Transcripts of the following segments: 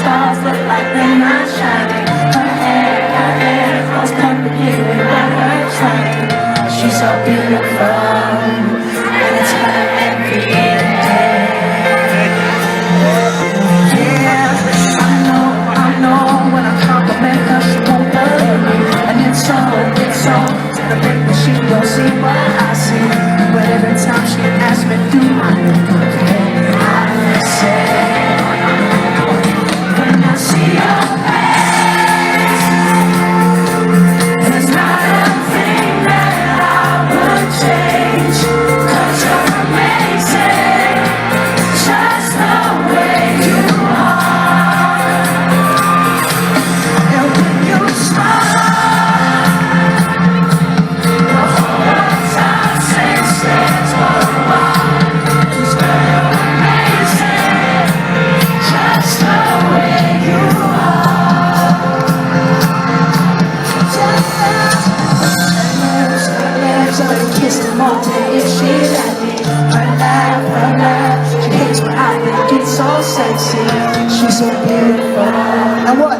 stars look like they're not shining. Her hair flows perfectly by her trying. She's so beautiful, and it's her every day. Yeah, I know when I compliment her, she won't believe me. And it's so to the point that she don't see what I see. But every time she asks me, do I look okay? I say, when I see your face, there's not a thing that I would change. 'Cause you're amazing, just the way you are. And when you smile, the whole world stops and stands for a while. 'Cause girl, you're amazing, just the way you are. Her legs, I can kiss them all day if she let me. Her laugh, she hates when I think it's so sexy. She's so beautiful. And what?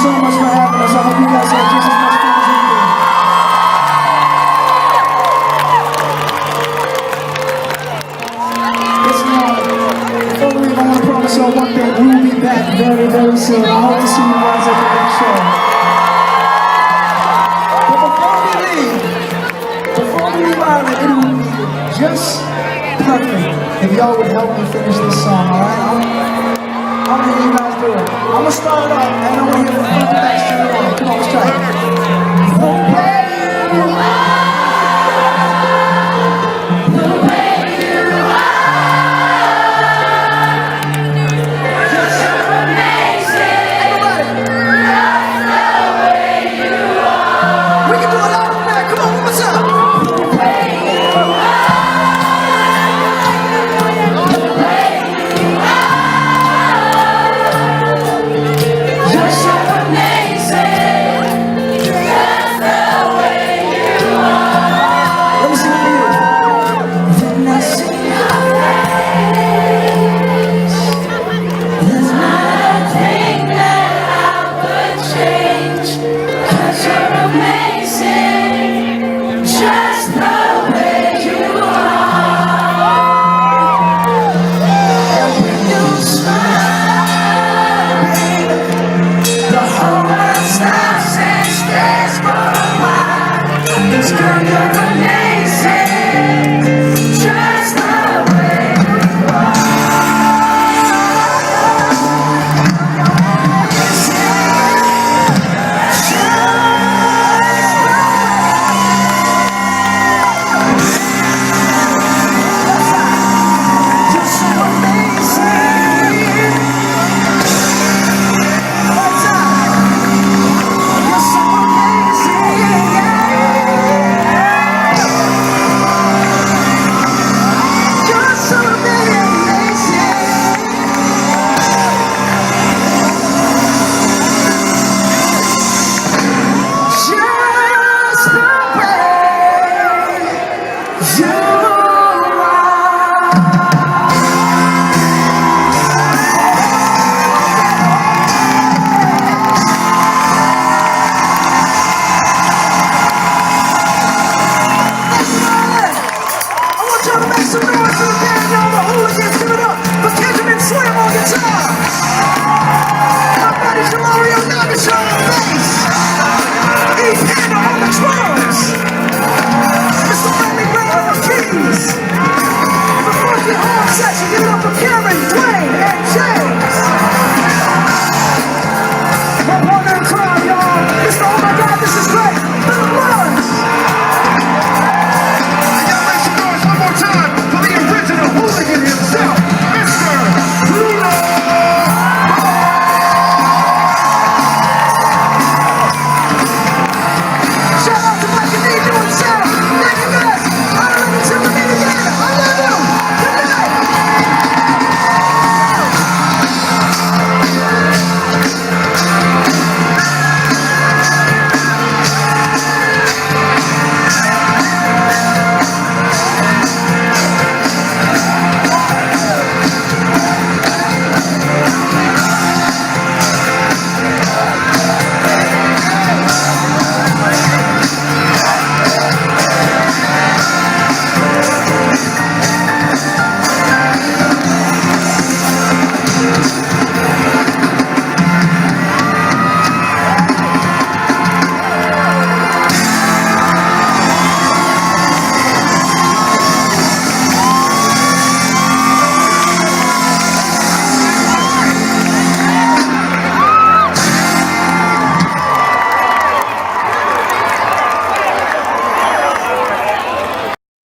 So much for having us. I hope you guys had just as much fun as we did. It's long. Before we leave, I want to promise y'all one thing. We will be back very, very soon. I hope to see you guys at the next show. But before we leave Ireland, it would be just perfect if y'all would help me finish this song, alright?